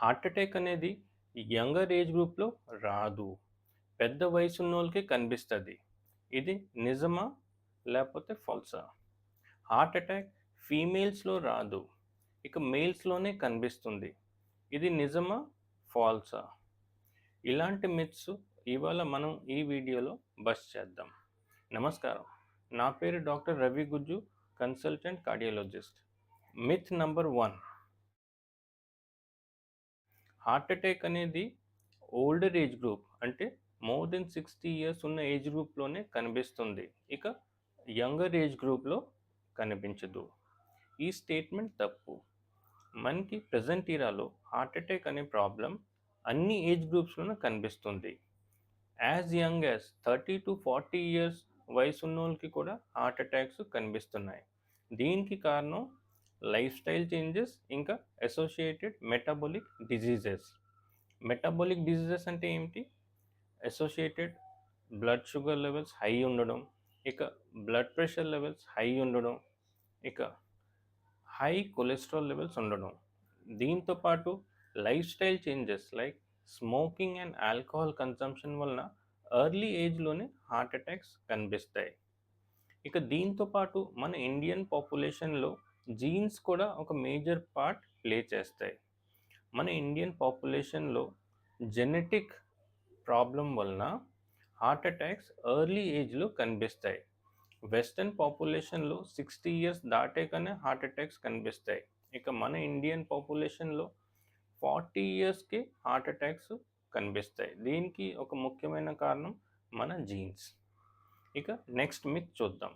Heart attack అనేది younger age గ్రూప్‌లో రాదు. పెద్ద వయసున్నోళ్ళకే కనిపిస్తది. ఇది నిజమా? లేపోతే ఫాల్సా? హార్ట్ అటాక్ ఫీమేల్స్‌లో రాదు. ఇక మేల్స్‌లోనే కనిపిస్తుంది. ఇది నిజమా? ఫాల్సా? ఇలాంటి మిత్స్ ఇవాళ మనం ఈ వీడియోలో బస్ట్ చేద్దాం. నమస్కారం. నా పేరు డాక్టర్ రవి గుజ్జు, consultant cardiologist. Myth number 1, heart attack అనేది ఓల్డర్ ఏజ్ గ్రూప్ అంటే మోర్ దెన్ 60 ఇయర్స్ ఉన్న ఏజ్ గ్రూప్లోనే కనిపిస్తుంది. ఇక యంగర్ ఏజ్ గ్రూప్లో కనిపించదు. ఈ స్టేట్మెంట్ తప్పు. మనకి ప్రజెంట్ ఇరాలో హార్ట్ అటాక్ అనే ప్రాబ్లం అన్ని ఏజ్ గ్రూప్స్లోనూ కనిపిస్తుంది. As young as 30 to 40 years వయసు ఉన్నోళ్ళకి కూడా హార్ట్ అటాక్స్ కనిపిస్తున్నాయి. దీనికి కారణం లైఫ్ స్టైల్ చేంజెస్ ఇంకా associated metabolic diseases. Metabolic diseases అంటే ఏమిటి? Associated blood sugar levels high ఉండడం, ఇక బ్లడ్ ప్రెషర్ లెవెల్స్ హై ఉండడం, ఇక హై కొలెస్ట్రాల్ లెవెల్స్ ఉండడం. దీంతో పాటు life style changes like smoking and alcohol consumption వలన ఎర్లీ ఏజ్లోనే హార్ట్ అటాక్స్ కనిపిస్తాయి. ఇక దీంతో పాటు మన ఇండియన్ పాపులేషన్లో జీన్స్ కూడా ఒక మేజర్ పార్ట్ ప్లే చేస్తాయి. మన ఇండియన్ పాపులేషన్లో జెనెటిక్ ప్రాబ్లం వలన హార్ట్ అటాక్స్ ఎర్లీ ఏజ్లో కనిపిస్తాయి. వెస్టర్న్ పాపులేషన్లో 60 ఇయర్స్ దాటాకనే హార్ట్ అటాక్స్ కనిపిస్తాయి. ఇక మన ఇండియన్ పాపులేషన్లో 40 ఇయర్స్కి హార్ట్ అటాక్స్ కనిపిస్తాయి. దీనికి ఒక ముఖ్యమైన కారణం మన జీన్స్. ఇక నెక్స్ట్ మిత్ చూద్దాం.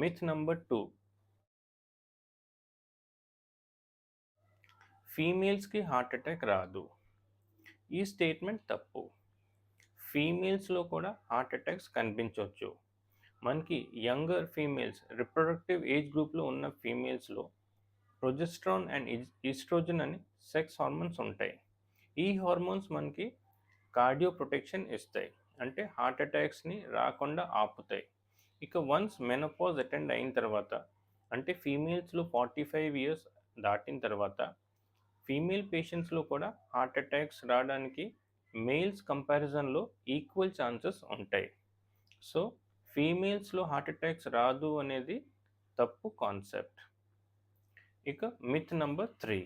మిత్ నంబర్ 2, ఫీమేల్స్కి హార్ట్ అటాక్ రాదు. ఈ స్టేట్మెంట్ తప్పు. ఫీమేల్స్లో కూడా హార్ట్ అటాక్స్ కనిపించవచ్చు. మనకి యంగర్ ఫీమేల్స్ రిప్రొడక్టివ్ ఏజ్ గ్రూప్లో ఉన్న ఫీమేల్స్లో ప్రొజెస్ట్రాన్ అండ్ ఈస్ట్రోజన్ అని సెక్స్ హార్మోన్స్ ఉంటాయి. ఈ హార్మోన్స్ మనకి కార్డియో ప్రొటెక్షన్ ఇస్తాయి, అంటే హార్ట్ అటాక్స్ని రాకుండా ఆపుతాయి. ఇక వన్స్ మెనోపాజ్ అటెండ్ అయిన తర్వాత, అంటే ఫీమేల్స్లో 45 ఇయర్స్ దాటిన తర్వాత ఫీమేల్ పేషెంట్స్లో కూడా హార్ట్ అటాక్స్ రావడానికి మేల్స్ కంపారిజన్లో ఈక్వల్ ఛాన్సెస్ ఉంటాయి. సో ఫీమేల్స్లో హార్ట్ అటాక్స్ రాదు అనేది తప్పు కాన్సెప్ట్. ఇక మిత్ నంబర్ 3,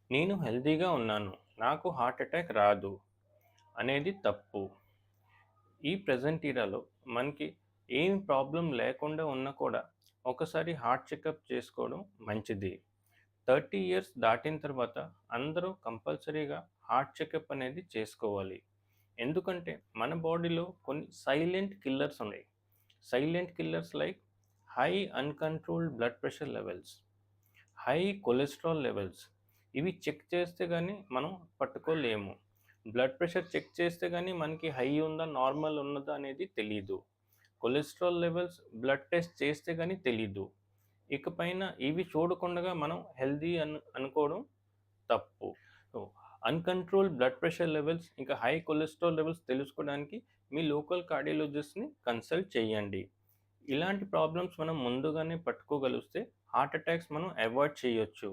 నేను హెల్తీగా ఉన్నాను, నాకు హార్ట్ అటాక్ రాదు అనేది తప్పు. ఈ ప్రజెంట్ ఇరాలో మనకి ఏం ప్రాబ్లం లేకుండా ఉన్నా కూడా ఒకసారి హార్ట్ చెకప్ చేసుకోవడం మంచిది. 30 ఇయర్స్ దాటిన తర్వాత అందరూ కంపల్సరీగా హార్ట్ చెకప్ అనేది చేసుకోవాలి. ఎందుకంటే మన బాడీలో కొన్ని సైలెంట్ కిల్లర్స్ ఉన్నాయి. Silent killers like high uncontrolled blood pressure levels, high cholesterol levels. ఇవి చెక్ చేస్తే గానీ మనం పట్టుకోలేము. బ్లడ్ ప్రెషర్ చెక్ చేస్తే గానీ మనకి హై ఉందా, నార్మల్ ఉన్నదా అనేది తెలీదు. కొలెస్ట్రాల్ లెవెల్స్ బ్లడ్ టెస్ట్ చేస్తే గానీ తెలీదు. ఇకపైన ఇవి చూడకుండగా మనం హెల్తీ అనుకోవడం తప్పు. So uncontrolled blood pressure levels ఇంకా హై కొలెస్ట్రాల్ లెవెల్స్ తెలుసుకోవడానికి మీ లోకల్ కార్డియాలజిస్ట్‌ని కన్సల్ట్ చేయండి. ఇలాంటి ప్రాబ్లమ్స్ మనం ముందుగానే పట్టుకోగలిస్తే హార్ట్ అటాక్స్ మనం అవాయిడ్ చేయొచ్చు.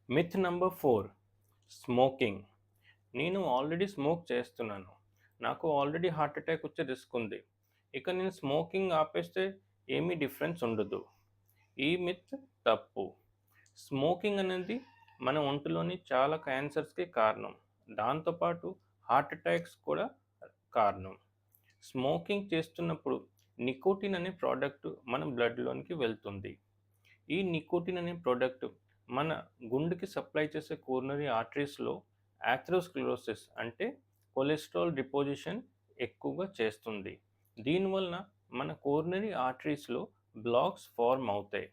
Myth number 4, smoking. నేను ఆల్రెడీ స్మోక్ చేస్తున్నాను, నాకు ఆల్రెడీ హార్ట్ అటాక్ వచ్చే రిస్క్ ఉంది, ఇక నేను స్మోకింగ్ ఆపేస్తే ఏమీ డిఫరెన్స్ ఉండదు. ఈ మిత్ తప్పు. స్మోకింగ్ అనేది మన ఒంటిలోని చాలా క్యాన్సర్స్కి కారణం. దాంతోపాటు హార్ట్ అటాక్స్ కూడా కారణం. స్మోకింగ్ చేస్తున్నప్పుడు నికోటిన్ అనే ప్రోడక్ట్ మన బ్లడ్లోనికి వెళ్తుంది. ఈ నికోటిన్ అనే ప్రోడక్ట్ మన గుండెకి సప్లై చేసే కోరనరీ ఆర్టరీస్లో ఆథెరోస్క్లెరోసిస్ అంటే కొలెస్ట్రాల్ డిపోజిషన్ ఎక్కువగా చేస్తుంది. దీనివలన మన కోరనరీ ఆర్టరీస్లో బ్లాక్స్ ఫార్మ్ అవుతాయి.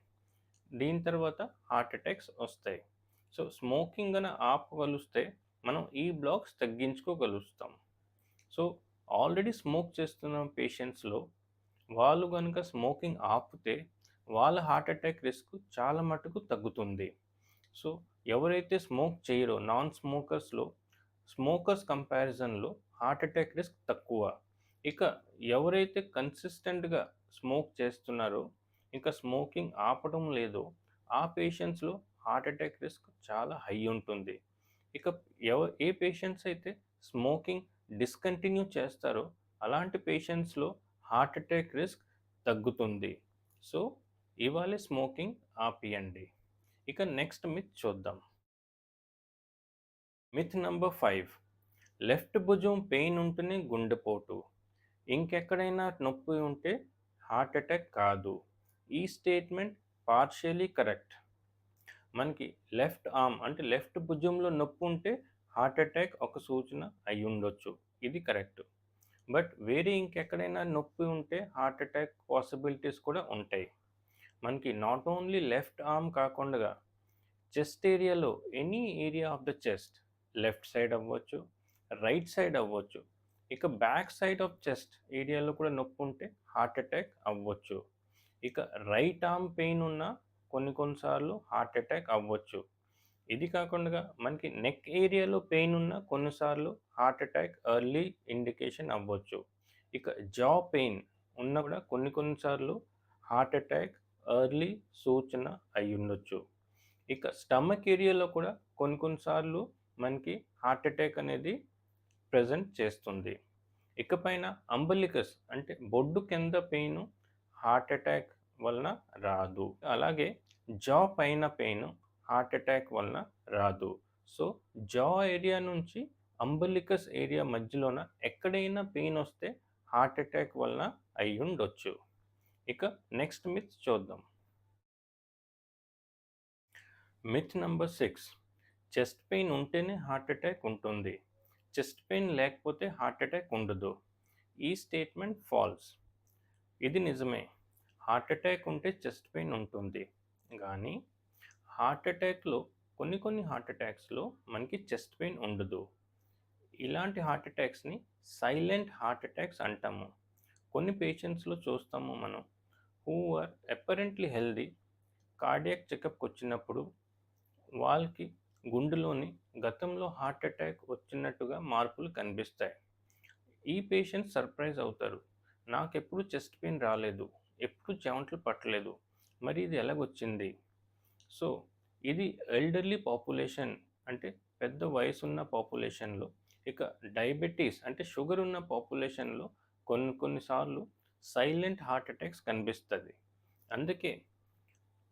దీని తర్వాత హార్ట్ అటాక్స్ వస్తాయి. సో స్మోకింగ్ గన ఆపగలిస్తే మనం ఈ బ్లాక్స్ తగ్గించుకోగలుగుతాం. సో ఆల్రెడీ స్మోక్ చేస్తున్న పేషెంట్స్లో వాళ్ళు కనుక స్మోకింగ్ ఆపితే వాళ్ళ హార్ట్ అటాక్ రిస్క్ చాలా మటుకు తగ్గుతుంది. సో ఎవరైతే స్మోక్ చేయరో నాన్ స్మోకర్స్లో స్మోకర్స్ కంపారిజన్లో హార్ట్ అటాక్ రిస్క్ తక్కువ. ఇక ఎవరైతే కన్సిస్టెంట్గా స్మోక్ చేస్తున్నారో ఇంకా స్మోకింగ్ ఆపడం లేదో ఆ పేషెంట్స్లో హార్ట్ అటాక్ రిస్క్ చాలా హై ఉంటుంది. ఇక ఏ పేషెంట్స్ అయితే స్మోకింగ్ డిస్కంటిన్యూ చేస్తారో అలాంటి పేషెంట్స్లో హార్ట్ అటాక్ రిస్క్ తగ్గుతుంది. సో ఇవాళ స్మోకింగ్ ఆపియండి. ఇక నెక్స్ట్ మిత్ చూద్దాం. మిత్ నంబర్ 5, లెఫ్ట్ భుజం పెయిన్ ఉంటేనే గుండెపోటు, ఇంకెక్కడైనా నొప్పి ఉంటే హార్ట్ అటాక్ కాదు. ఈ స్టేట్మెంట్ పార్షియలీ కరెక్ట్. మనకి లెఫ్ట్ ఆర్మ్ అంటే లెఫ్ట్ భుజంలో నొప్పి ఉంటే హార్ట్ అటాక్ ఒక సూచన అయి ఉండొచ్చు, ఇది కరెక్ట్. బట్ వేరే ఇంకెక్కడైనా నొప్పి ఉంటే హార్ట్ అటాక్ పాసిబిలిటీస్ కూడా ఉంటాయి. మనకి నాట్ ఓన్లీ లెఫ్ట్ ఆర్మ్ కాకుండా చెస్ట్ ఏరియాలో any area of the chest, left side అవ్వచ్చు, రైట్ సైడ్ అవ్వచ్చు, ఇక బ్యాక్ సైడ్ ఆఫ్ చెస్ట్ ఏరియాలో కూడా నొప్పి ఉంటే హార్ట్ అటాక్ అవ్వచ్చు. ఇక రైట్ ఆర్మ్ పెయిన్ ఉన్న కొన్నిసార్లు హార్ట్ అటాక్ అవ్వచ్చు. ఇది కాకుండా మనకి నెక్ ఏరియాలో పెయిన్ ఉన్న కొన్నిసార్లు హార్ట్ అటాక్ ఎర్లీ ఇండికేషన్ అవ్వచ్చు. ఇక జా పెయిన్ ఉన్న కూడా కొన్నిసార్లు హార్ట్ అటాక్ ఎర్లీ సూచన అయి ఉండొచ్చు. ఇక స్టమక్ ఏరియాలో కూడా కొన్నిసార్లు మనకి హార్ట్ అటాక్ అనేది ప్రజెంట్ చేస్తుంది. ఇకపైన అంబలికస్ అంటే బొడ్డు కింద పెయిన్ హార్ట్ అటాక్ వలన రాదు. అలాగే జా పైన పెయిన్ హార్ట్ అటాక్ వలన రాదు. సో జా ఏరియా నుంచి అంబలికస్ ఏరియా మధ్యలోన ఎక్కడైనా పెయిన్ వస్తే హార్ట్ అటాక్ వలన అయి ఉండొచ్చు. ఇక నెక్స్ట్ మిత్ చూద్దాం. మిత్ నంబర్ 6, చెస్ట్ పెయిన్ ఉంటేనే హార్ట్ అటాక్ ఉంటుంది, చెస్ట్ పెయిన్ లేకపోతే హార్ట్ అటాక్ ఉండదు. ఈ స్టేట్మెంట్ ఫాల్స్. ఇది నిజమే, హార్ట్ అటాక్ ఉంటే చెస్ట్ పెయిన్ ఉంటుంది, కానీ హార్ట్ అటాక్లో కొన్ని హార్ట్ అటాక్స్లో మనకి చెస్ట్ పెయిన్ ఉండదు. ఇలాంటి హార్ట్ అటాక్స్ని సైలెంట్ హార్ట్ అటాక్స్ అంటాము. కొన్ని పేషెంట్స్లో చూస్తాము మనం, who are apparently healthy, cardiac చెకప్కి వచ్చినప్పుడు వాళ్ళకి గుండెలోని గతంలో హార్ట్ అటాక్ వచ్చినట్టుగా మార్పులు కనిపిస్తాయి. ఈ పేషెంట్స్ సర్ప్రైజ్ అవుతారు, నాకెప్పుడు చెస్ట్ పెయిన్ రాలేదు, ఎప్పుడు చెమటలు పట్టలేదు, మరి ఇది ఎలాగొచ్చింది. సో ఇది ఎల్డర్లీ పాపులేషన్ అంటే పెద్ద వయసున్న పాపులేషన్లో, ఇక డయాబెటీస్ అంటే షుగర్ ఉన్న పాపులేషన్లో కొన్నిసార్లు సైలెంట్ హార్ట్ అటాక్స్ కనిపిస్తుంది. అందుకే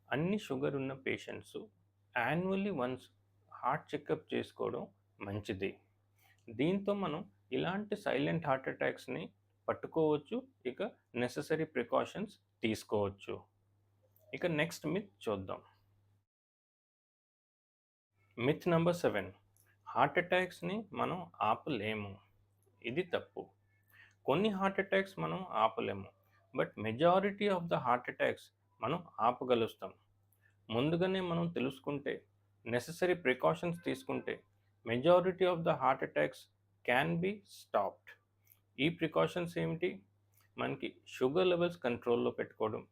అన్ని షుగర్ ఉన్న patients annually once heart checkup చేసుకోవడం మంచిది. దీంతో మనం ఇలాంటి సైలెంట్ హార్ట్ అటాక్స్ని పట్టుకోవచ్చు, ఇక నెససరీ ప్రికాషన్స్ తీసుకోవచ్చు. ఇక నెక్స్ట్ మిత్ చూద్దాం. మిత్ నెంబర్ 7, హార్ట్ అటాక్స్ని మనం ఆపలేము. ఇది తప్పు. కొన్ని హార్ట్ అటాక్స్ మనం ఆపలేము, but majority of the heart attacks మనం ఆపగలుస్తాం. ముందుగానే మనం తెలుసుకుంటే, నెససరీ ప్రికాషన్స్ తీసుకుంటే majority of the heart attacks can be stopped. ఈ ప్రికాషన్స్ ఏమిటి? మనకి షుగర్ లెవెల్స్ కంట్రోల్లో పెట్టుకోవడం,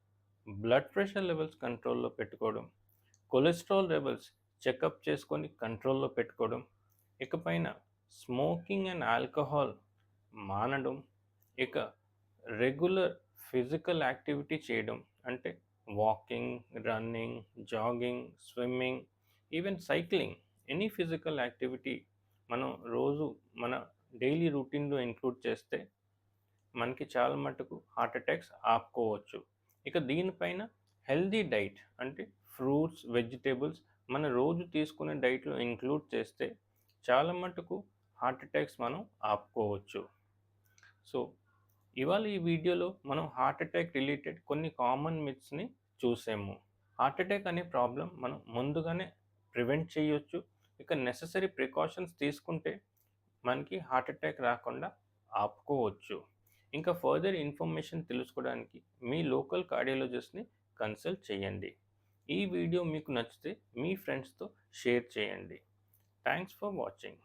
బ్లడ్ ప్రెషర్ లెవెల్స్ కంట్రోల్లో పెట్టుకోవడం, కొలెస్ట్రాల్ లెవెల్స్ చెకప్ చేసుకొని కంట్రోల్లో పెట్టుకోవడం, ఇకపైన స్మోకింగ్ అండ్ ఆల్కహాల్ మానడం, ఇక రెగ్యులర్ ఫిజికల్ యాక్టివిటీ చేయడం అంటే walking, running, jogging, swimming, even cycling, any physical activity మనం రోజు మన డైలీ రొటీన్లో ఇంక్లూడ్ చేస్తే మనకి చాలా మటుకు హార్ట్ అటాక్స్ ఆపుకోవచ్చు. ఇక దీనిపైన హెల్దీ డైట్ అంటే ఫ్రూట్స్, వెజిటేబుల్స్ మన రోజు తీసుకునే డైట్లో ఇంక్లూడ్ చేస్తే చాలా మటుకు హార్ట్ అటాక్స్ మనం ఆపుకోవచ్చు. సో ఇవాళ ఈ వీడియోలో మనం హార్ట్ అటాక్ రిలేటెడ్ కొన్ని కామన్ మిత్స్ని చూసాము. హార్ట్ అటాక్ అనే ప్రాబ్లం మనం ముందుగానే ప్రివెంట్ చేయొచ్చు, ఇక నెససరీ ప్రికాషన్స్ తీసుకుంటే మనకి హార్ట్ అటాక్ రాకుండా ఆపుకోవచ్చు. ఇంకా ఫర్దర్ ఇన్ఫర్మేషన్ తెలుసుకోవడానికి మీ లోకల్ కార్డియాలజిస్ట్ని కన్సల్ట్ చేయండి. ఈ వీడియో మీకు నచ్చితే మీ ఫ్రెండ్స్తో షేర్ చేయండి. Thanks for watching.